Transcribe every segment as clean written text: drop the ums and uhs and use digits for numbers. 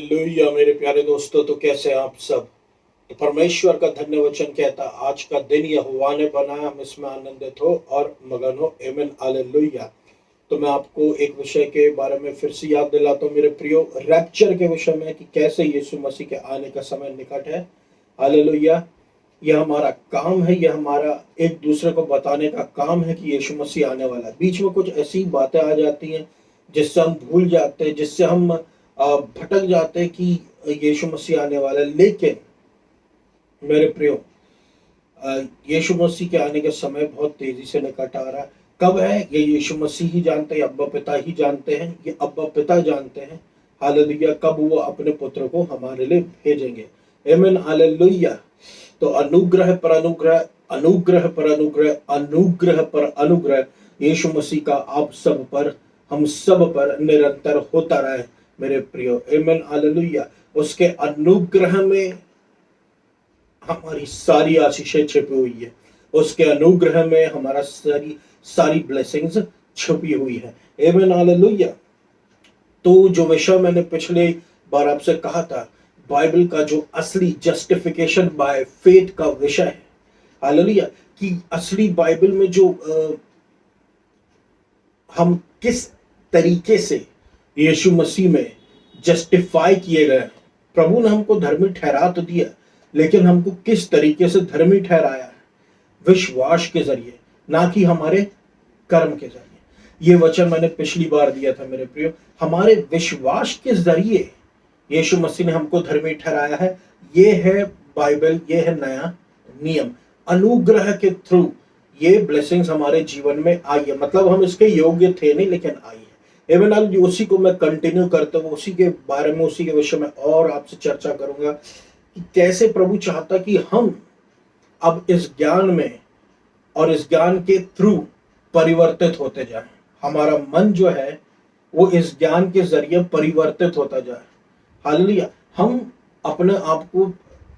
Hallelujah मेरे प्यारे दोस्तों, तो कैसे हैं आप सब। तो परमेश्वर का धन्य वचन कहता, आज का दिन यहोवा ने बनाया, हम इसमें आनंदित हो और मगन हो। आमीन हालेलुया। तो मैं आपको एक विषय के बारे में फिर से याद दिलाता हूँ मेरे प्रियो, रैप्चर के विषय में, कि कैसे यीशु मसीह के आने का समय निकट है। हालेलुया। यह हमारा काम है, यह हमारा एक दूसरे को बताने का काम है कि यीशु मसीह आने वाला है। बीच में कुछ ऐसी बातें आ जाती हैं जिससे हम भूल जाते हैं, जिससे हम भटक जाते हैं कि यीशु मसीह आने वाला है। लेकिन मेरे प्रियो, यीशु मसीह के आने का समय बहुत तेजी से निकट आ रहा है। कब है ये यीशु मसीह ही जानते हैं, अब्बा पिता ही जानते हैं। ये अब्बा पिता जानते हैं हालेलुया, कब वो अपने पुत्र को हमारे लिए भेजेंगे। आमीन हालेलुया। तो अनुग्रह पर अनुग्रह, अनुग्रह पर अनुग्रह, अनुग्रह पर अनुग्रह यीशु मसीह का आप सब पर, हम सब पर निरंतर होता रहे मेरे प्रियो। आमीन हालेलुया। उसके अनुग्रह में हमारी सारी आशीषें छिपी हुई है, उसके अनुग्रह में हमारा सारी सारी ब्लेसिंग्स छुपी हुई है। आमीन हालेलुया। तो जो विषय मैंने पिछले बार आपसे कहा था, बाइबल का जो असली जस्टिफिकेशन बाय फेथ का विषय है, हालेलुया, कि असली बाइबल में जो हम किस तरीके से यीशु मसीह में जस्टिफाई किए गए। प्रभु ने हमको धर्मी ठहरा तो दिया, लेकिन हमको किस तरीके से धर्मी ठहराया है, विश्वास के जरिए, ना कि हमारे कर्म के जरिए। ये वचन मैंने पिछली बार दिया था मेरे प्रियो। हमारे विश्वास के जरिए यीशु मसीह ने हमको धर्मी ठहराया है। ये है बाइबल, ये है नया नियम। अनुग्रह के थ्रू ये ब्लेसिंग्स हमारे जीवन में आई है, मतलब हम इसके योग्य थे नहीं, लेकिन आई है। एवं उसी को मैं कंटिन्यू करता हूँ, उसी के बारे में, उसी के विषय में और आपसे चर्चा करूंगा कि कैसे प्रभु चाहता कि हम अब इस ज्ञान में और इस ज्ञान के थ्रू परिवर्तित होते जाएं। हमारा मन जो है वो इस ज्ञान के जरिए परिवर्तित होता जाए। हालेलुया। हम अपने आप को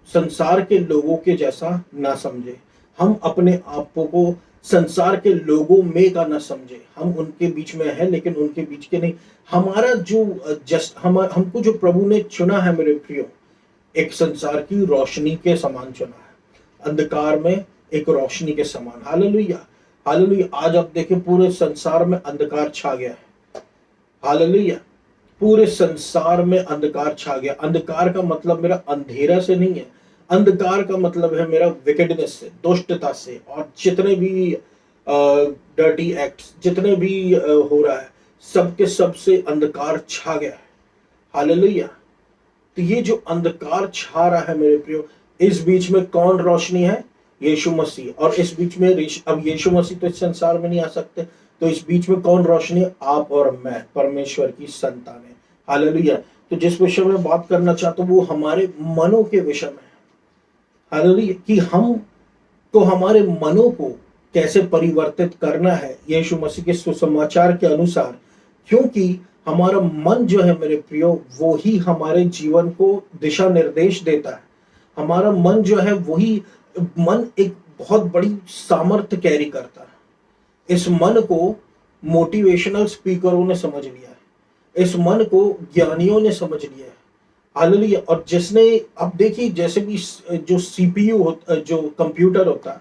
संसार के लोगों के जैसा ना समझे, हम अपने आप को संसार के लोगों में का ना समझे। हम उनके बीच में है, लेकिन उनके बीच के नहीं। हमारा जो हमको जो प्रभु ने चुना है मेरे प्रियो, एक संसार की रोशनी के समान चुना है, अंधकार में एक रोशनी के समान। Hallelujah hallelujah. आज आप देखें, पूरे संसार में अंधकार छा गया है। हालेलुया। पूरे संसार में अंधकार छा गया। अंधकार का मतलब मेरा अंधेरा से नहीं है, अंधकार का मतलब है मेरा विकेडनेस से, दुष्टता से, और जितने भी डर्टी एक्ट्स जितने भी हो रहा है, सबके सबसे अंधकार छा गया है। हालेलुया। तो ये जो अंधकार छा रहा है मेरे प्रियो, इस बीच में कौन रोशनी है? यीशु मसीह। और इस बीच में अब यीशु मसीह तो इस संसार में नहीं आ सकते, तो इस बीच में कौन रोशनी है? आप और मैं, परमेश्वर की संतान है। हालेलुया। तो जिस विषय में बात करना चाहता हूँ वो हमारे मनों के विषय में है। हालेलुया। कि हम तो हमारे मनों को कैसे परिवर्तित करना है यीशु मसीह के सुसमाचार के अनुसार, क्योंकि हमारा मन जो है मेरे प्रियो, वो ही हमारे जीवन को दिशा निर्देश देता है। हमारा मन जो है वही मन एक बहुत बड़ी सामर्थ्य कैरी करता है। इस मन को मोटिवेशनल स्पीकरों ने समझ लिया है, इस मन को ज्ञानियों ने समझ लिया है। हालेलुया। और जिसने, अब देखिए, जैसे भी जो सीपीयू होता, जो कंप्यूटर होता है,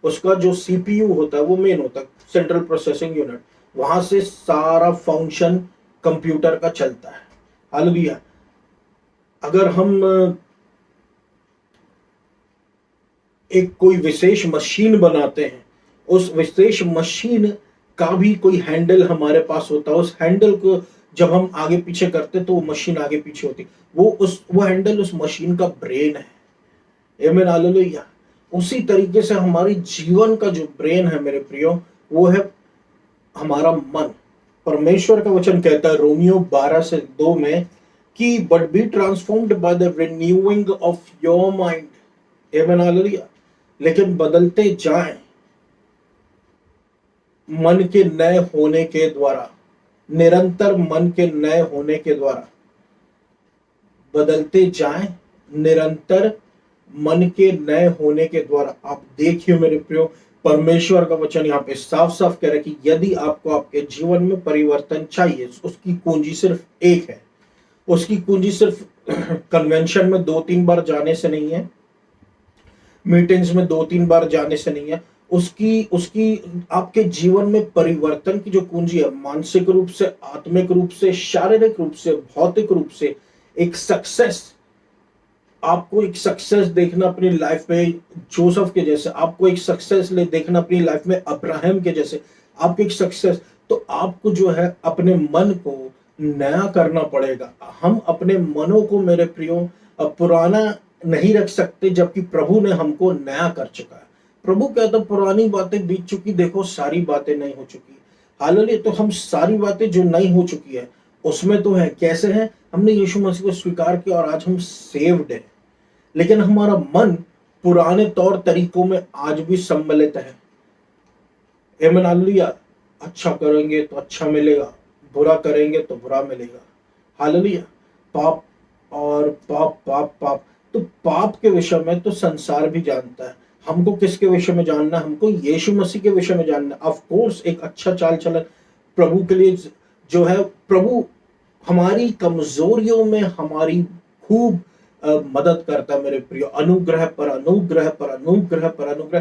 उसका जो सीपीयू होता है वो मेन होता है, सेंट्रल प्रोसेसिंग यूनिट। वहां से सारा फंक्शन कंप्यूटर का चलता है। हालेलुया। अगर हम एक कोई विशेष मशीन बनाते हैं, उस विशेष मशीन का भी कोई हैंडल हमारे पास होता है। उस हैंडल को जब हम आगे पीछे करते तो वो मशीन आगे पीछे होती, वो हैंडल उस मशीन का ब्रेन है। आमीन हालेलुया। उसी तरीके से हमारी जीवन का जो ब्रेन है मेरे प्रियो, वो है हमारा मन। परमेश्वर का वचन कहता है रोमियो 12:2 में कि but be transformed by the renewing of your mind. आमीन हालेलुया। लेकिन बदलते जाएं मन के नए होने के द्वारा, निरंतर मन के नए होने के द्वारा बदलते जाएं, निरंतर मन के नए होने के द्वारा। आप देखिए मेरे प्रियो, परमेश्वर का वचन यहाँ पे साफ साफ कह रहा है कि यदि आपको आपके जीवन में परिवर्तन चाहिए, उसकी कुंजी सिर्फ एक है, उसकी कुंजी सिर्फ कन्वेंशन में 2-3 बार जाने से नहीं है, मीटिंग्स में 2-3 बार जाने से नहीं है। उसकी उसकी आपके जीवन में परिवर्तन की जो कुंजी है, मानसिक रूप से, आत्मिक रूप से, शारीरिक रूप से, भौतिक रूप से एक सक्सेस, आपको एक सक्सेस देखना अपनी लाइफ में जोसेफ के जैसे, आपको एक सक्सेस ले देखना अपनी लाइफ में अब्राहम के जैसे, आपको एक सक्सेस, तो आपको जो है अपने मन को नया करना पड़ेगा। हम अपने मनों को मेरे प्रियो पुराना नहीं रख सकते, जबकि प्रभु ने हमको नया कर चुका है। प्रभु कहता पुरानी बातें बीत चुकी, देखो सारी बातें नई हो चुकी। हालांकि तो हम सारी बातें जो नई हो चुकी है उसमें तो है, कैसे है, हमने यीशु मसीह को स्वीकार किया और आज हम सेव्ड हैं। लेकिन हमारा मन पुराने तौर तरीकों में आज भी सम्मिलित है। आमीन, हालेलुया। अच्छा करेंगे तो अच्छा मिलेगा, बुरा करेंगे तो बुरा मिलेगा। हालेलुया। पाप और पाप पाप पाप, तो पाप के विषय में तो संसार भी जानता है। हमको किसके विषय में जानना है? हमको यीशु मसीह के विषय में जानना है। ऑफ कोर्स एक अच्छा चाल चलन प्रभु के लिए जो है, प्रभु हमारी कमजोरियों में हमारी खूब मदद करता है मेरे प्रियो, अनुग्रह पर अनुग्रह पर अनुग्रह पर अनुग्रह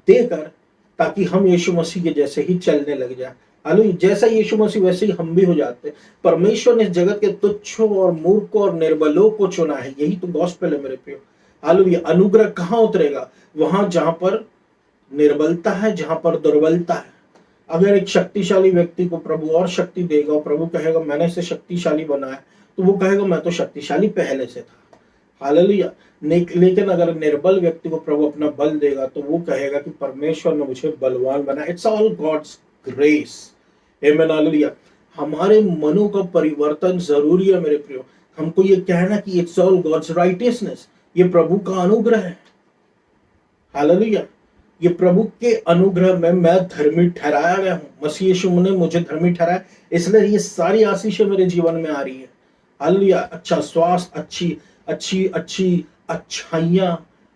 देकर, ताकि हम यीशु मसीह के जैसे ही चलने लग जाए। हालेलुया। जैसा यीशु मसीह वैसे ही हम भी हो जाते हैं। परमेश्वर ने इस जगत के तुच्छों और मूर्खों और निर्बलों को चुना है, यही तो गॉस्पेल है मेरे प्रियो। हालेलुया। अनुग्रह कहाँ उतरेगा? वहां जहां पर निर्बलता है, जहां पर दुर्बलता है। अगर एक शक्तिशाली व्यक्ति को प्रभु और शक्ति देगा और प्रभु कहेगा मैंने इसे शक्तिशाली बनाया, तो वो कहेगा मैं तो शक्तिशाली पहले से था। हालेलुया। लेकिन अगर निर्बल व्यक्ति को प्रभु अपना बल देगा तो वो कहेगा कि परमेश्वर ने मुझे बलवान बनाया। It's all God's grace. आमीन, हालेलुया। हमारे मनों का परिवर्तन जरूरी है मेरे प्रियो। हमको ये कहना कि इट्स ऑल गॉड्स राइटियसनेस, ये प्रभु का अनुग्रह है। हालेलुया। ये प्रभु के अनुग्रह में मैं धर्मी ठहराया गया हूं। मसीह यीशु ने मुझे धर्मी ठहराया, इसलिए ये सारी आशीषें मेरे जीवन में आ रही है। हालेलुया। अच्छा स्वास्थ्य, अच्छी अच्छी अच्छी अच्छाइयां,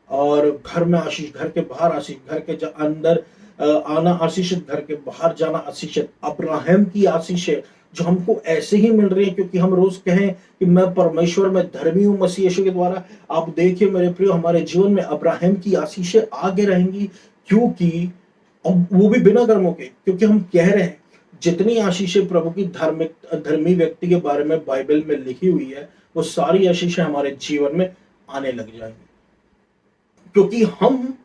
और घर में आशीष, घर के बाहर आशीष, घर के अंदर आना आशीषित, घर के बाहर जाना आशीषित। अब्राहम की आशीषें जो हमको ऐसे ही मिल रही है क्योंकि हम रोज कहें कि मैं परमेश्वर में धर्मी हूं मसीह यीशु के द्वारा। आप देखिए मेरे प्रियो, हमारे जीवन में अब्राहम की आशीषें आगे रहेंगी, क्योंकि वो भी बिना कर्मों के, क्योंकि हम कह रहे हैं जितनी आशीषें प्रभु की धर्मी व्यक्ति के बारे में बाइबल में लिखी हुई है, वो सारी आशीषें हमारे जीवन में आने लग जाएंगी, क्योंकि हम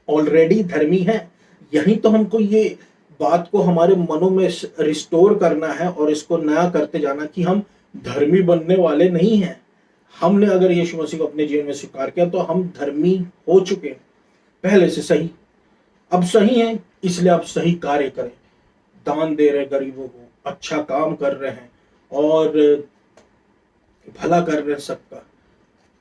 ऑलरेडी धर्मी हैं। यही तो हमको ये बात को हमारे मनों में रिस्टोर करना है और इसको नया करते जाना कि हम धर्मी बनने वाले नहीं हैं। हमने अगर यीशु मसीह को अपने जीवन में स्वीकार किया तो हम धर्मी हो चुके हैं पहले से। सही, अब सही है, इसलिए आप सही कार्य करें, दान दे रहे गरीबों को, अच्छा काम कर रहे हैं और भला कर रहे हैं सबका।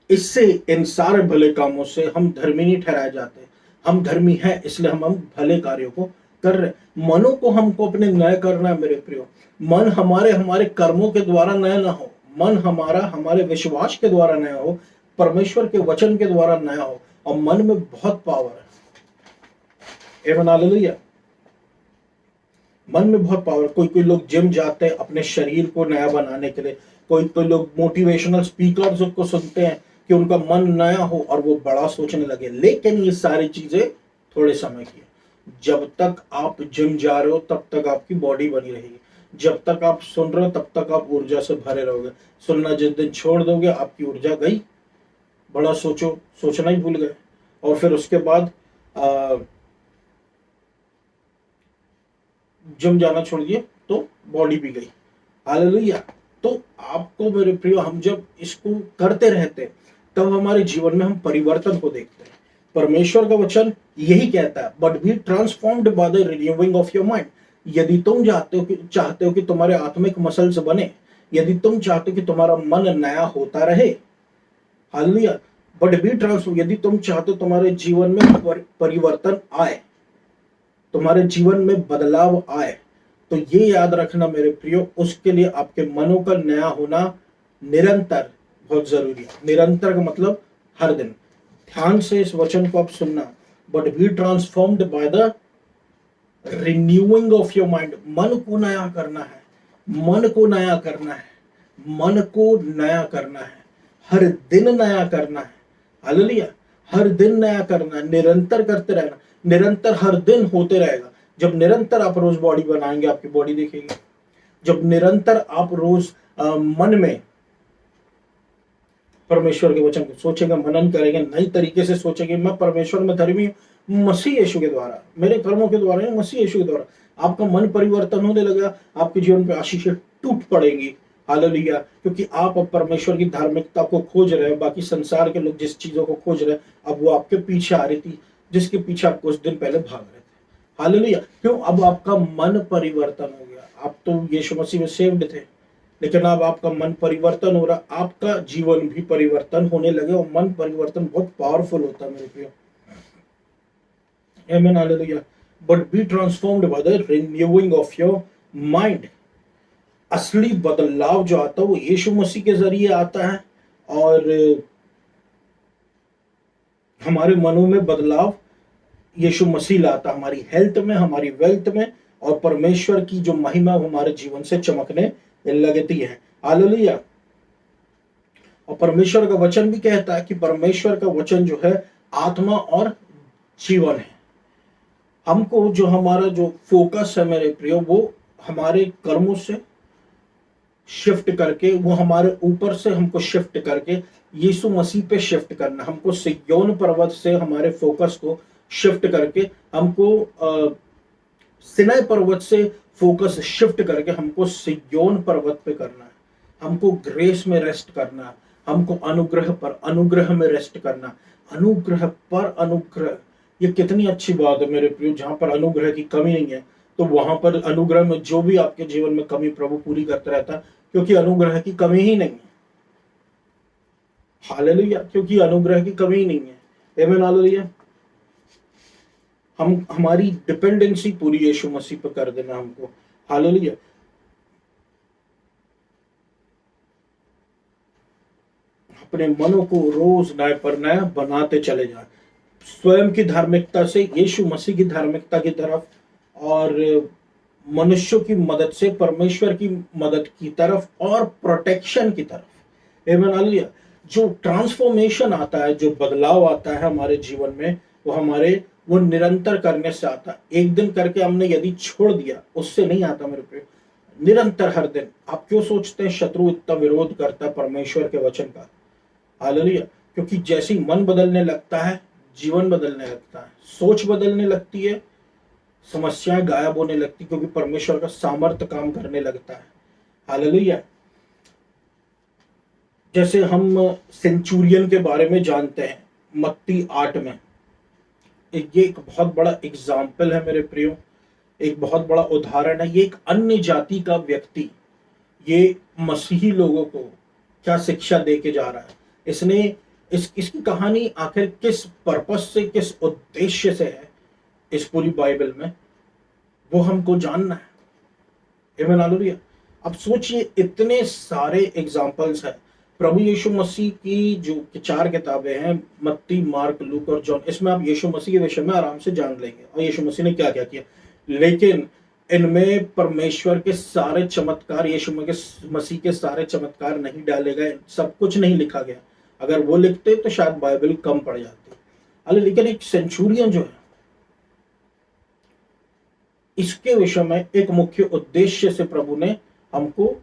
इससे इन सारे भले कामों से हम धर्मी नहीं ठहराए जाते। हम धर्मी हैं इसलिए हम भले कार्यों को कर रहे हैं। मनों को हमको अपने नए करना है मेरे प्रियो। मन हमारे कर्मों के द्वारा नया ना हो, मन हमारा हमारे विश्वास के द्वारा नया हो, परमेश्वर के वचन के द्वारा नया हो। और मन में बहुत पावर है। आमीन, हालेलुया। मन में बहुत पावर। कोई लोग जिम जाते हैं अपने शरीर को नया बनाने के लिए, कोई लोग मोटिवेशनल स्पीकर्स को सुनते हैं कि उनका मन नया हो और वो बड़ा सोचने लगे। लेकिन ये सारी चीजें थोड़े समय की है। जब तक आप जिम जा रहे हो तब तक आपकी बॉडी बनी रहेगी, जब तक आप सुन रहे हो तब तक आप ऊर्जा से भरे रहोगे। सुनना जिस दिन छोड़ दोगे आपकी ऊर्जा गई, बड़ा सोचना ही भूल गए, और फिर उसके बाद जिम जाना छोड़ दिए तो बॉडी भी गई। हालेलुया। तो आपको मेरे प्रियो, हम जब इसको करते रहते हैं तब हमारे जीवन में हम परिवर्तन को देखते हैं। परमेश्वर का वचन यही कहता है, but be transformed by the renewing of your mind. यदि तुम चाहते हो कि तुम्हारे आत्मिक मसल्स बने, यदि तुम चाहते हो कि तुम्हारा मन नया होता रहे, हालेलुया, बट बी ट्रांसफॉर्म, यदि तुम चाहते हो तुम्हारे जीवन में परिवर्तन आए, तुम्हारे जीवन में बदलाव आए, तो ये याद रखना मेरे प्रियो, उसके लिए आपके मनों का नया होना निरंतर बहुत जरूरी है। निरंतर का मतलब हर दिन। ध्यान से इस वचन को आप सुनना, but be transformed by the renewing of your mind. मन को नया करना है, मन को नया करना है। मन को नया करना है, हर दिन नया करना है। हालेलुया। हर दिन नया करना है, निरंतर करते रहना, निरंतर हर दिन होते रहेगा। जब निरंतर आप रोज बॉडी बनाएंगे, आपकी बॉडी दिखेगी। जब निरंतर आप रोज मन में परमेश्वर के वचन को सोचेंगे, मनन करेंगे, नई तरीके से सोचेंगे, मैं परमेश्वर में धर्मी हूं मसीह यीशु के द्वारा, मेरे कर्मों के द्वारा नहीं, मसीह यीशु के द्वारा। आपका मन परिवर्तन होने लगेगा, आपके जीवन पे आशीषें टूट पड़ेंगी। हालेलुया। क्योंकि आप अब परमेश्वर की धार्मिकता को खोज रहे हैं। बाकी संसार के लोग जिस चीजों को खोज रहे हैं, अब वो आपके पीछे आ रही थी, जिसके पीछे आप कुछ दिन पहले भाग रहे थे। हालेलुया। क्यों? अब आपका मन परिवर्तन हो गया। आप तो यीशु मसीह में सेव्ड थे, लेकिन अब आपका मन परिवर्तन हो रहा, आपका जीवन भी परिवर्तन होने लगे। और मन परिवर्तन बहुत पावरफुल होता है मेरे प्रियो। आमीन, hallelujah. But be transformed by the renewing of your mind. असली बदलाव जो आता है वो यीशु मसीह के जरिए आता है, और हमारे मनों में बदलाव यीशु मसीह लाता, हमारी हेल्थ में, हमारी वेल्थ में, और परमेश्वर की जो महिमा हमारे जीवन से चमकने लगती है। हालेलुया। और परमेश्वर का वचन भी कहता है कि परमेश्वर का वचन जो है आत्मा और जीवन है। हमको जो हमारा जो फोकस है मेरे प्रियो, वो हमारे कर्मों से शिफ्ट करके, वो हमारे ऊपर से हमको शिफ्ट करके यीशु मसीह पे शिफ्ट करना। हमको सिय्योन पर्वत से हमारे फोकस को शिफ्ट करके, हमको सिनाई पर्वत से फोकस शिफ्ट करके हमको सिय्योन पर्वत पे करना है। हमको ग्रेस में रेस्ट करना है, हमको अनुग्रह पर अनुग्रह में रेस्ट करना। अनुग्रह पर अनुग्रह, ये कितनी अच्छी बात है मेरे प्रियो। जहां पर अनुग्रह की कमी नहीं है, तो वहां पर अनुग्रह में जो भी आपके जीवन में कमी प्रभु पूरी करता रहता है, क्योंकि अनुग्रह की कमी ही नहीं है। हालेलुया। क्योंकि अनुग्रह की कमी ही नहीं है। आमीन, हालेलुया। हमारी डिपेंडेंसी पूरी यीशु मसीह पर कर देना हमको। हालेलुया। अपने मनों को रोज नए पर नया बनाते चले जाए, स्वयं की धार्मिकता से यीशु मसीह की धार्मिकता की तरफ, और मनुष्यों की मदद से परमेश्वर की मदद की तरफ, और प्रोटेक्शन की तरफ। आमीन, हालेलुया। जो ट्रांसफॉर्मेशन आता है, जो बदलाव आता है हमारे जीवन में, वो निरंतर करने से आता है। एक दिन करके हमने यदि छोड़ दिया, उससे नहीं आता मेरे पे। निरंतर हर दिन। आप क्यों सोचते हैं शत्रु इतना विरोध करता है परमेश्वर के वचन का? हालेलुया। क्योंकि जैसे ही मन बदलने लगता है, जीवन बदलने लगता है, सोच बदलने लगती है, समस्याएं गायब होने लगती, क्योंकि परमेश्वर का सामर्थ्य काम करने लगता है। हालेलुया। जैसे हम सेंचुरियन के बारे में जानते हैं, मत्ती 8 में, ये एक बहुत बड़ा एग्जाम्पल है मेरे प्रियो, एक बहुत बड़ा उदाहरण है। ये एक अन्य जाति का व्यक्ति, ये मसीही लोगों को क्या शिक्षा दे के जा रहा है। इसने इसकी कहानी आखिर किस पर्पस से, किस उद्देश्य से है इस पूरी बाइबल में, वो हमको जानना है। आमीन, हालेलुया। अब सोचिए, इतने सारे एग्जाम्पल्स हैं। प्रभु यीशु मसीह की जो 4 किताबें हैं, मत्ती, मार्क, लूक और जॉन, इसमें आप यीशु मसीह के विषय में आराम से जान लेंगे, और यीशु मसीह ने क्या क्या किया। लेकिन इनमें परमेश्वर के सारे चमत्कार, यीशु मसीह के सारे चमत्कार नहीं डाले गए, सब कुछ नहीं लिखा गया। अगर वो लिखते तो शायद बाइबल कम पड़ जाती। अरे लेकिन एक सेंचुरियन जो है, इसके विषय में एक मुख्य उद्देश्य से प्रभु ने हमको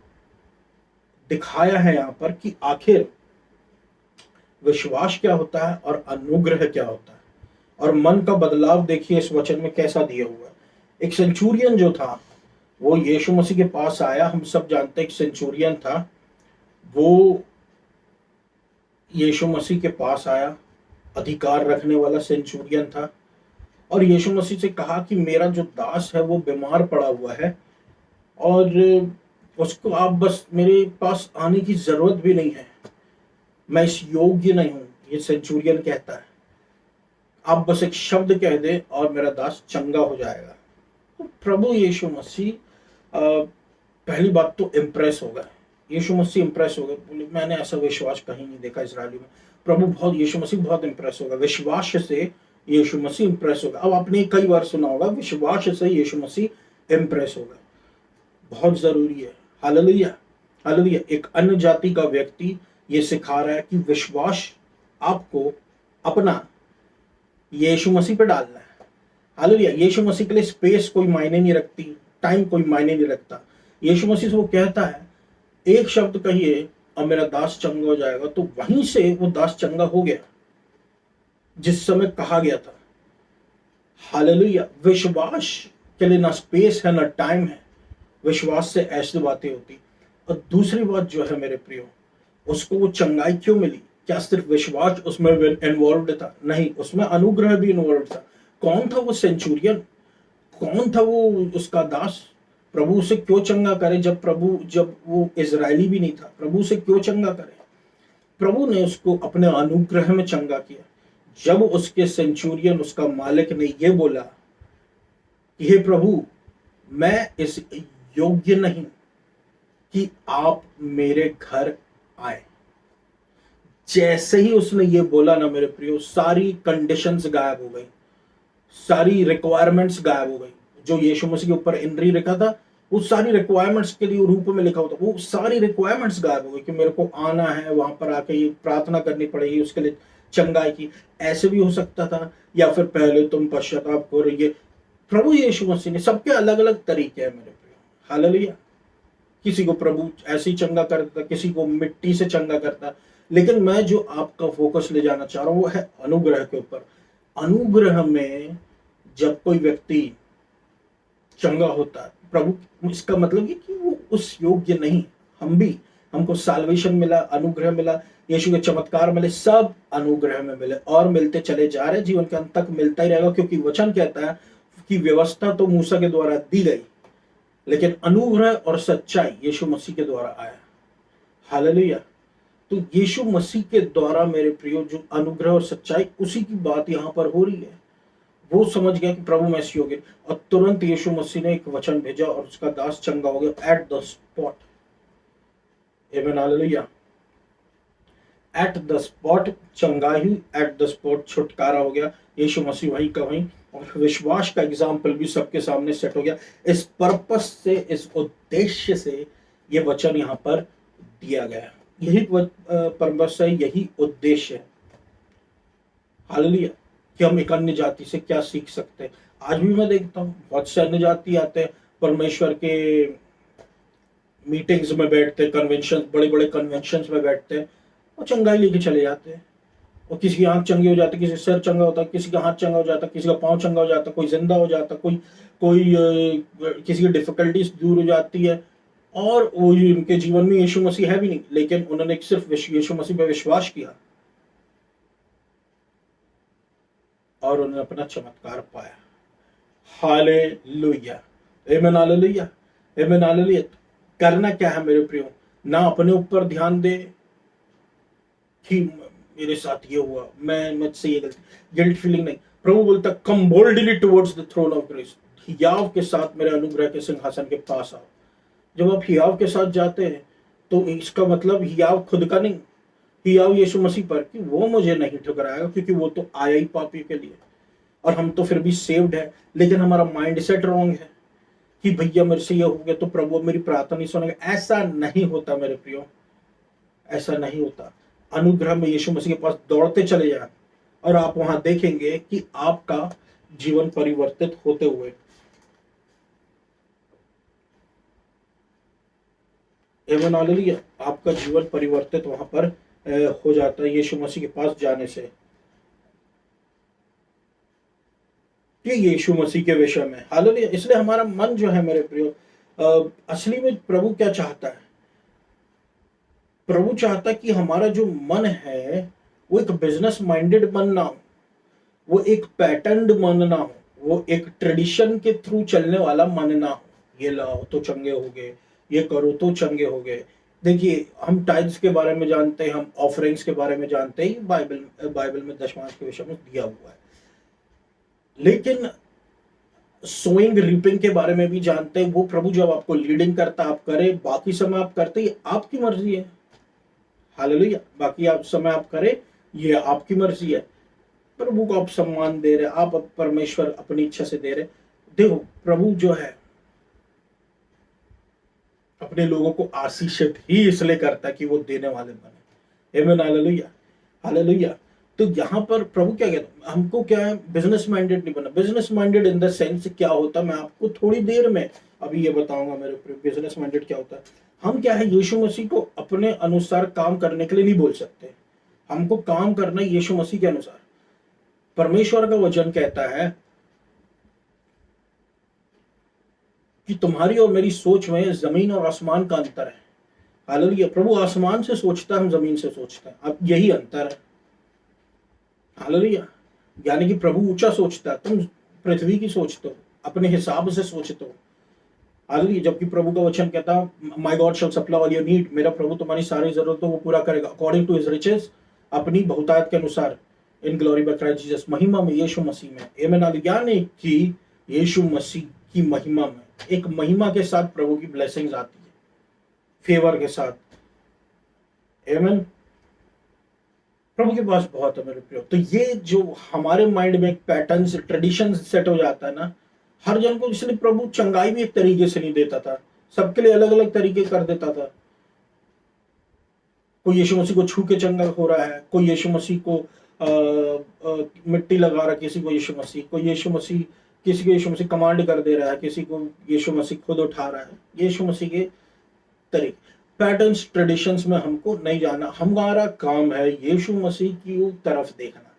दिखाया है यहाँ पर कि आखिर विश्वास क्या होता है और अनुग्रह क्या होता है। और मन का बदलाव देखिए इस वचन में कैसा दिया हुआ है। एक सेंचुरियन जो था, वो यीशु मसीह के पास आया। हम सब जानते हैं एक सेंचुरियन था, वो यीशु मसीह के पास आया, अधिकार रखने वाला सेंचुरियन था, और यीशु मसीह से कहा कि मेरा जो दास है वो बीमार पड़ा हुआ है, और उसको आप बस मेरे पास आने की जरूरत भी नहीं है, मैं इस योग्य नहीं हूं। ये सेंचुरियन कहता है, आप बस एक शब्द कह दे और मेरा दास चंगा हो जाएगा। तो प्रभु यीशु मसीह पहली बात तो इम्प्रेस हो गए। यीशु मसीह इम्प्रेस हो गए, बोले मैंने ऐसा विश्वास कहीं नहीं देखा इजराइली में। यीशु मसीह बहुत इम्प्रेस होगा, विश्वास से यीशु मसीह इम्प्रेस होगा। अब आपने कई बार सुना होगा, विश्वास से यीशु मसीह इम्प्रेस होगा, बहुत जरूरी है। हालेलुया। हालेलुया। एक अन्य जाति का व्यक्ति ये सिखा रहा है कि विश्वास आपको अपना यीशु मसीह पे डालना है। हालेलुया। यीशु मसीह के लिए स्पेस कोई मायने नहीं रखती, टाइम कोई मायने नहीं रखता। यीशु मसीह से वो कहता है एक शब्द कहिए और मेरा दास चंगा हो जाएगा, तो वहीं से वो दास चंगा हो गया जिस समय कहा गया था। हालेलुया। विश्वास के लिए ना स्पेस है ना टाइम है, विश्वास से ऐसी बातें होती। और दूसरी बात जो है मेरे प्रियो, उसको वो चंगाई क्यों मिली? क्या सिर्फ विश्वास उसमें इन्वॉल्व था? नहीं, उसमें अनुग्रह भी इन्वॉल्व था। कौन था वो सेंचुरियन? कौन था वो उसका दास? प्रभु उसे क्यों चंगा करे? जब वो इजरायली भी नहीं था, प्रभु उसे क्यों चंगा करे? प्रभु ने उसको अपने अनुग्रह में चंगा किया। जब उसके सेंचुरियन, उसका मालिक ने ये बोला कि हे प्रभु, मैं इस योग्य नहीं कि आप मेरे घर आए, जैसे ही उसने ये बोला ना मेरे प्रियो, सारी कंडीशंस गायब हो गई, सारी रिक्वायरमेंट्स गायब हो गई। जो यीशु मसीह के ऊपर इंद्री लिखा था, वो सारी रिक्वायरमेंट्स के लिए रूप में लिखा होता, वो सारी रिक्वायरमेंट्स गायब हो गई कि मेरे को आना है, वहां पर आके ये प्रार्थना करनी पड़ेगी उसके लिए चंगाई की। ऐसे भी हो सकता था, या फिर पहले तुम पश्चाताप करो। ये प्रभु यीशु मसीह ने, सबके अलग अलग तरीके हैं मेरे प्रियो। हालेलुया। किसी को प्रभु ऐसे ही चंगा करता, किसी को मिट्टी से चंगा करता। लेकिन मैं जो आपका फोकस ले जाना चाह रहा हूं वो है अनुग्रह के ऊपर। अनुग्रह में जब कोई व्यक्ति चंगा होता है, प्रभु, इसका मतलब ये कि वो उस योग्य नहीं। हम भी, हमको साल्वेशन मिला, अनुग्रह मिला, यीशु के चमत्कार मिले, सब अनुग्रह में मिले और मिलते चले जा रहे, जीवन के अंत तक मिलता ही रहेगा। क्योंकि वचन कहता है कि व्यवस्था तो मूसा के द्वारा दी गई, लेकिन अनुग्रह और सच्चाई यीशु मसीह के द्वारा आया। हालेलुया। तो यीशु मसीह के द्वारा मेरे प्रियो जो अनुग्रह और सच्चाई, उसी की बात यहां पर हो रही है। वो समझ गया कि प्रभु मैं इस योग्य, और तुरंत यीशु मसीह ने एक वचन भेजा और उसका दास चंगा हो गया एट द स्पॉट। आमीन। हालेलुया। एट द स्पॉट चंगाई, एट द स्पॉट छुटकारा हो गया। यीशु मसीह वहीं का वहीं, और विश्वास का एग्जाम्पल भी सबके सामने सेट हो गया। इस पर्पस से, इस उद्देश्य से ये वचन यहाँ पर दिया गया। यही पर्पस है, यही उद्देश्य है। हालेलुया। कि हम एक अन्य जाति से क्या सीख सकते हैं। आज भी मैं देखता हूँ बहुत से अन्य जाति आते हैं, परमेश्वर के मीटिंग्स में बैठते, कन्वेंशन, बड़े बड़े कन्वेंशन में बैठते हैं और चंगाई लेके चले जाते हैं। और किसी की आंख चंगी हो जाती, किसी सिर चंगा होता, किसी का हाथ चंगा हो जाता, किसी का पाँव चंगा हो जाता, कोई जिंदा हो जाता, कोई कोई किसी की डिफिकल्टीज दूर हो जाती है। और वो उनके जीवन में यीशु मसीह है भी नहीं, लेकिन उन्होंने सिर्फ यीशु मसीह पर विश्वास किया और उन्होंने अपना चमत्कार पाया। हालेलुया। आमीन। हालेलुया। आमीन। हालेलुया। करना क्या है मेरे प्रियो? ना अपने ऊपर ध्यान दे कि मेरे साथ ये हुआ, मैं मुझसे ये गलती, गिल्ट फीलिंग नहीं। प्रभु बोलता come boldly towards the throne of grace, हियाव के साथ मेरे अनुग्रह के सिंहासन के पास आओ। जब आप हियाव के साथ जाते हैं तो इसका मतलब हियाव खुद का नहीं, हियाव यीशु मसीह पर, कि वो मुझे नहीं ठुकराएगा, क्योंकि वो तो आया ही पापी के लिए, और हम तो फिर भी सेव्ड है। लेकिन हमारा माइंड सेट रॉन्ग है कि भैया मेरे से ये हो गया तो प्रभु मेरी प्रार्थना नहीं सुनेगा। ऐसा नहीं होता मेरे प्रियो, ऐसा नहीं होता। अनुग्रह में यीशु मसीह के पास दौड़ते चले जाए और आप वहां देखेंगे कि आपका जीवन परिवर्तित होते हुए। आमीन। हालेलुया। आपका जीवन परिवर्तित वहां पर हो जाता है यीशु मसीह के पास जाने से। ये यीशु मसीह के विषय में। हालेलुया। इसलिए हमारा मन जो है मेरे प्रियो, असली में प्रभु क्या चाहता है? प्रभु चाहता है कि हमारा जो मन है वो एक बिजनेस माइंडेड मन ना हो, वो एक पैटर्न्ड मन ना हो, वो एक ट्रेडिशन के थ्रू चलने वाला मन ना हो। ये लाओ तो चंगे हो गए, ये करो तो चंगे हो गए। देखिए, हम टाइल्स के बारे में जानते हैं, हम ऑफरिंग्स के बारे में जानते हैं, बाइबल में दशमांश के विषय में दिया हुआ है। लेकिन सोइंग रीपिंग के बारे में भी जानते हैं। वो प्रभु जब आपको लीडिंग करता आप करें, बाकी समय आप करते, ये आपकी मर्जी है। हालेलुया। बाकी आप समय आप करें, ये आपकी मर्जी है। प्रभु को आप सम्मान दे रहे, आप परमेश्वर अपनी इच्छा से दे रहे। देखो, प्रभु जो है अपने लोगों को आशीषित ही इसलिए करता है कि वो देने वाले बने। आमीन, हालेलुया, हालेलुया। तो यहाँ पर प्रभु क्या कहता है, हमको क्या है, बिजनेस माइंडेड नहीं बनना। Business minded in the sense क्या होता है, मैं आपको थोड़ी देर में अभी ये बताऊंगा मेरे बिजनेस माइंडेड क्या होता है। हम क्या है, यीशु मसीह को अपने अनुसार काम करने के लिए नहीं बोल सकते। हमको काम करना है यीशु मसीह के अनुसार। परमेश्वर का वचन कहता है कि तुम्हारी और मेरी सोच में जमीन और आसमान का अंतर है। हालेलुया। प्रभु आसमान से सोचता है, हम जमीन से सोचते हैं, अब यही अंतर है। हालेलुया। यानी कि प्रभु ऊंचा सोचता है, तुम पृथ्वी की सोचते हो, अपने हिसाब से सोचते हो। हालेलुया। जबकि प्रभु का वचन कहता है, my God shall supply all your need, मेरा प्रभु तुम्हारी सारी जरूरतों को पूरा करेगा अकॉर्डिंग टू हिज रिचेस, अपनी बहुतायत के अनुसार, इन ग्लोरी बाय क्राइस्ट जीसस, महिमा में यीशु मसीह में। आमीन। यानी कि यीशु मसीह की महिमा में, एक महिमा के साथ प्रभु की ब्लेसिंग्स आती है, फेवर के साथ। आमीन। प्रभु के पास बहुत है मेरे प्रियो। तो ये जो हमारे माइंड में एक पैटर्न ट्रेडिशन सेट हो जाता है ना, हर जन को, इसलिए प्रभु चंगाई भी एक तरीके से नहीं देता था, सबके लिए अलग अलग तरीके कर देता था। कोई यीशु मसीह को छू के चंगा हो रहा है, कोई यीशु मसीह को मिट्टी लगा रहा है, किसी को यीशु मसीह, किसी को यीशु मसीह कमांड कर दे रहा है, किसी को यीशु मसीह खुद उठा रहा है। यीशु मसीह के तरीके, पैटर्न्स, ट्रेडिशंस में हमको नहीं जाना। हमारा काम है यीशु मसीह की तरफ देखना।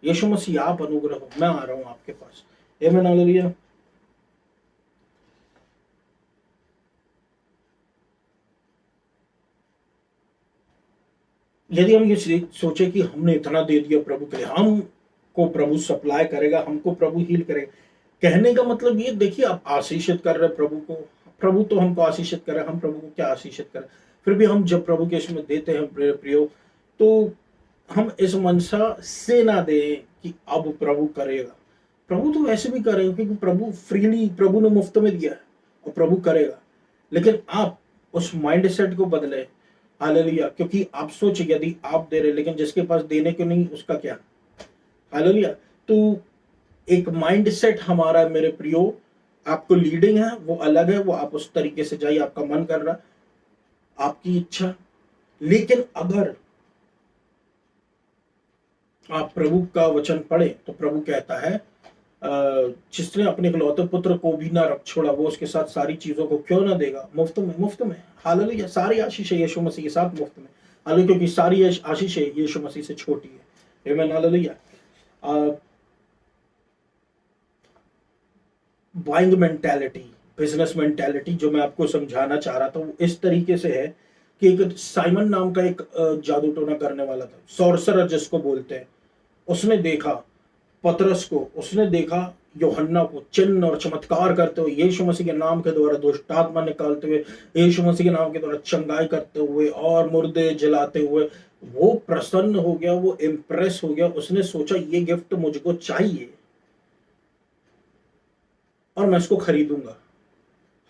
यीशु मसीह आप अनुग्रह हो, मैं आ रहा हूं आपके पास। आमीन, हालेलुया। यदि हम ये सोचे कि हमने इतना दे दिया प्रभु के लिए, हमको प्रभु सप्लाई करेगा, हमको प्रभु हील करेगा, कहने का मतलब ये, देखिए आप आशीषित कर रहे प्रभु को, प्रभु तो हमको आशीषित कर रहे, हम प्रभु को क्या आशीषित करें। फिर भी हम जब प्रभु के इसमें देते हैं प्रियो, तो हम इस मनसा से ना दे कि अब प्रभु करेगा। प्रभु तो वैसे भी करेगा, क्योंकि प्रभु फ्रीली, प्रभु ने मुफ्त में दिया है और प्रभु करेगा। लेकिन आप उस माइंड सेट को बदले। हालेलुया। क्योंकि आप सोच, यदि आप दे रहे लेकिन जिसके पास देने को नहीं, उसका क्या। हालेलुया। तो एक माइंड सेट हमारा मेरे प्रियो, आपको लीडिंग है वो अलग है, वो आप उस तरीके से जाइए, आपका मन कर रहा, आपकी इच्छा। लेकिन अगर आप प्रभु का वचन पढ़े तो प्रभु कहता है, जिसने अपने इकलौते पुत्र को भी ना रख छोड़ा, वो उसके साथ सारी चीजों को क्यों ना देगा मुफ्त में। मुफ्त में, हालेलुया। सारी आशीष है यीशु मसीह के साथ मुफ्त में। हालेलुया। क्योंकि सारी आशीष है यीशु मसीह से छोटी है। आमीन, hallelujah. Buying mentality, business mentality जो मैं आपको समझाना चाह रहा था, वो इस तरीके से है कि एक साइमन नाम का एक जादू टोना करने वाला था, सॉर्सरर जिसको बोलते हैं। उसने देखा पतरस को, उसने देखा यूहन्ना को चिन्ह और चमत्कार करते हुए, यीशु मसीह के नाम के द्वारा दुष्ट आत्मा निकालते हुए, यीशु मसीह के नाम के द्वारा चंगाई करते हुए और मुर्दे जलाते हुए। वो प्रसन्न हो गया, वो इम्प्रेस हो गया। उसने सोचा ये गिफ्ट मुझको चाहिए और मैं इसको खरीदूंगा।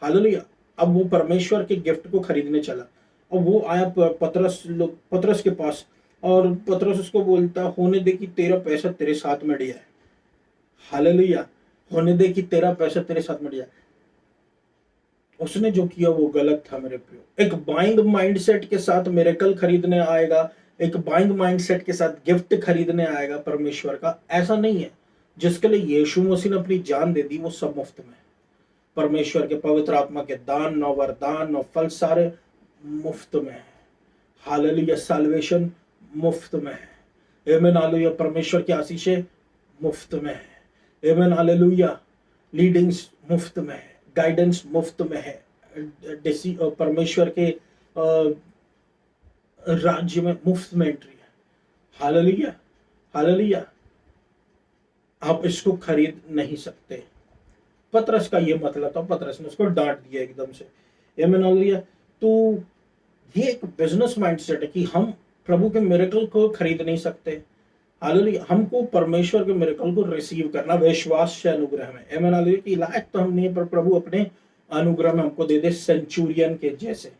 हालेलुया। अब वो परमेश्वर के गिफ्ट को खरीदने चला और वो आया पतरस के पास, और पतरस उसको बोलता, होने दे कि तेरा पैसा तेरे साथ में दिया है। हालेलुया। होने दे कि तेरा पैसा तेरे साथ में दिया। उसने जो किया वो गलत था मेरे प्रियो। एक बाइंग माइंडसेट के साथ मिरेकल खरीदने आएगा, एक बाइंग माइंडसेट के साथ गिफ्ट खरीदने आएगा परमेश्वर का, ऐसा नहीं है। जिसके लिए यीशु मसीह ने अपनी जान दे दी, वो सब मुफ्त में। परमेश्वर के पवित्र आत्मा के दान, नौ वरदान, नौ फल, सारे मुफ्त में है। हालेलुया। साल्वेशन मुफ्त में है। आमीन, हालेलुया। परमेश्वर की आशीषें मुफ्त में है। आमीन, हालेलुया। लीडिंग्स मुफ्त में है, गाइडेंस मुफ्त में है, परमेश्वर के राज्य में मुफ्त में एंट्री है। Hallelujah, hallelujah. आप इसको खरीद नहीं सकते। पतरस का ये मतलब था, पतरस ने उसको डांट दिया एकदम से। आमीन, हालेलुया। तो ये एक बिजनेस माइंडसेट है कि हम प्रभु के मिरेकल को खरीद नहीं सकते। हालेलुया। हमको परमेश्वर के मिरेकल को रिसीव करना विश्वास से अनुग्रह में। आमीन, हालेलुया। कि लायक तो हम नहीं है, पर प्रभु अपने अनुग्रह में हमको दे दे, सेंचुरियन के जैसे।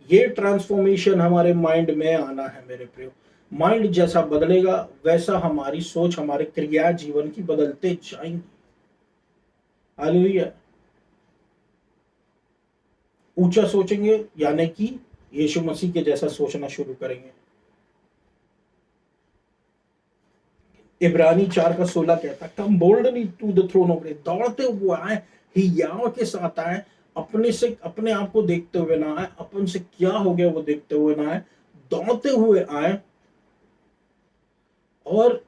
ये ट्रांसफॉर्मेशन हमारे माइंड में आना है मेरे प्रियो। माइंड जैसा बदलेगा वैसा हमारी सोच, हमारी क्रिया जीवन की बदलते जाएंगी। हालेलुया। ऊंचा सोचेंगे, यानी कि यीशु मसीह के जैसा सोचना शुरू करेंगे। इब्रानी 4:16 कहता है, come boldly to the throne of grace, दौड़ते हुए आए, हियाव के साथ आए, अपने आप को देखते हुए ना आए, अपन से क्या हो गया वो देखते हुए ना आए, दौड़ते हुए आए और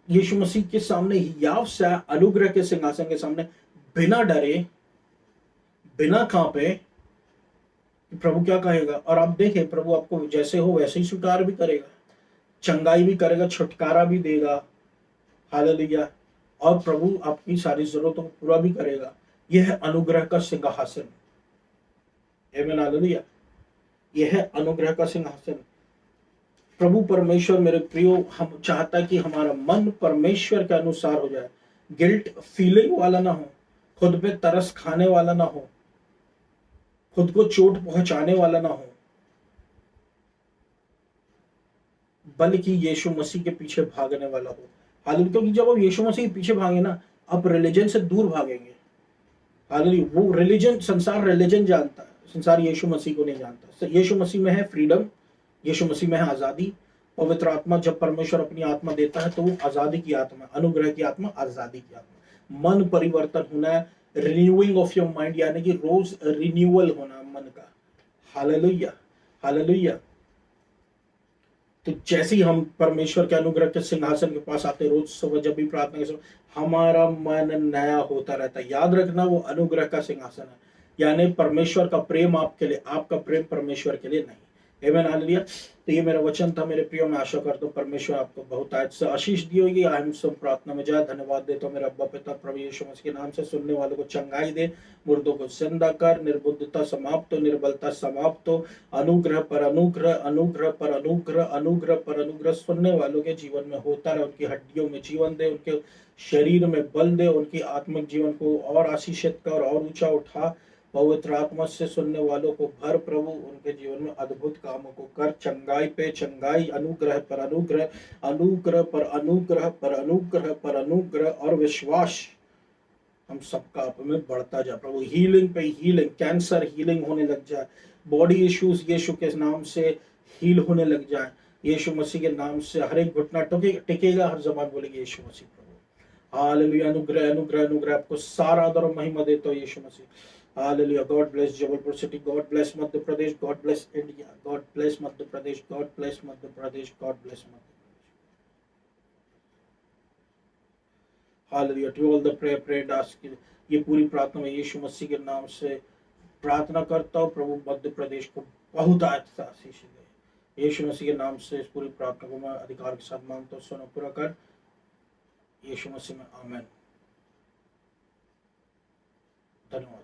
यीशु मसीह के सामने हियाव से अनुग्रह के सिंहासन के सामने बिना डरे, बिना कांपे, प्रभु क्या कहेगा। और आप देखें, प्रभु आपको जैसे हो वैसे ही स्वीकार भी करेगा, चंगाई भी करेगा, छुटकारा भी देगा। हालेलुया। और प्रभु आपकी सारी जरूरतों को पूरा भी करेगा। यह है अनुग्रह का सिंहासन। आमीन, हालेलुया। यह है अनुग्रह का सिंहासन। प्रभु परमेश्वर मेरे प्रियो, हम चाहता कि हमारा मन परमेश्वर के अनुसार हो जाए, गिल्ट फीलिंग वाला ना हो, खुद पे तरस खाने वाला ना हो, खुद को चोट पहुंचाने वाला ना हो, बल्कि यीशु मसीह के पीछे भागने वाला हो। हालेलुया। क्योंकि जब आप यीशु मसीह के पीछे भागे ना, आप रिलीजन से दूर भागेंगे। हालेलुया। वो रिलीजन, संसार रिलीजन जानता है, संसार यीशु मसीह को नहीं जानता। यीशु मसीह में है फ्रीडम, यीशु मसीह में है आजादी। पवित्र आत्मा, जब परमेश्वर अपनी आत्मा देता है तो वो आजादी की आत्मा, अनुग्रह की आत्मा, आजादी की आत्मा। मन परिवर्तन होना है, रिन्यूइंग ऑफ योर माइंड, यानी कि रोज रिन्यूअल होना मन का। Hallelujah, hallelujah. तो जैसे ही हम परमेश्वर के अनुग्रह के सिंहासन के पास आते, रोज सुबह जब भी प्रार्थना के समय, हमारा मन नया होता रहता है। याद रखना, वो अनुग्रह का सिंहासन है, यानी परमेश्वर का प्रेम आपके लिए, आपका प्रेम परमेश्वर के लिए नहीं। आमीन, हालेलुया। तो ये मेरा वचन था मेरे प्रियो। मैं आशा करता हूँ परमेश्वर आपको बहुत आज से आशीष दी होगी। हम सब प्रार्थना में जाए। धन्यवाद देता हूँ मेरे अब्बा पिता प्रभु यीशु मसीह के नाम से। सुनने वालों को चंगाई दे, मुर्दों को जिंदा कर, निर्बुद्धता समाप्त हो, निर्बलता समाप्त हो, अनुग्रह पर अनुग्रह, अनुग्रह पर अनुग्रह, अनुग्रह पर अनुग्रह सुनने वालों के जीवन में होता रहे। उनकी हड्डियों में जीवन दे, उनके शरीर में बल दे, उनकी आत्मिक जीवन को और आशीषित कर और ऊंचा उठा। पवित्र आत्मा से सुनने वालों को भर प्रभु, उनके जीवन में अद्भुत कामों को कर। चंगाई पे चंगाई, अनुग्रह पर अनुग्रह, अनुग्रह पर अनुग्रह पर अनुग्रह पर अनुग्रह, और विश्वास हम सबका आप में बढ़ता जाए प्रभु। हीलिंग पे हीलिंग, कैंसर हीलिंग होने लग जाए, बॉडी इश्यूज यीशु के नाम से हील होने लग जाए। यीशु मसीह के नाम से हर एक घुटना टिकेगा, हर जबान बोलेगी यीशु मसीह प्रभु। हालेलुया। अनुग्रह अनुग्रह अनुग्रह, आपको सारा आदर और महिमा देता हूं Yeshu Masih. Hallelujah. God bless Jabalpur city, God bless Madhya Pradesh, God bless India, God bless Madhya Pradesh, God bless Madhya Pradesh, God bless Madhya Pradesh. Hallelujah. To all the prayer ask, ये पूरी प्रार्थना में यीशु मसीह के नाम से प्रार्थना करता हूँ। प्रभु मध्य प्रदेश को बहुत आशीष दे। यीशु मसीह के नाम से इस पूरी प्रार्थना को मैं अधिकार के साथ मानता हूँ। सुनो पूरा कर यीशु मसीह में, आमेन। धन्यवाद।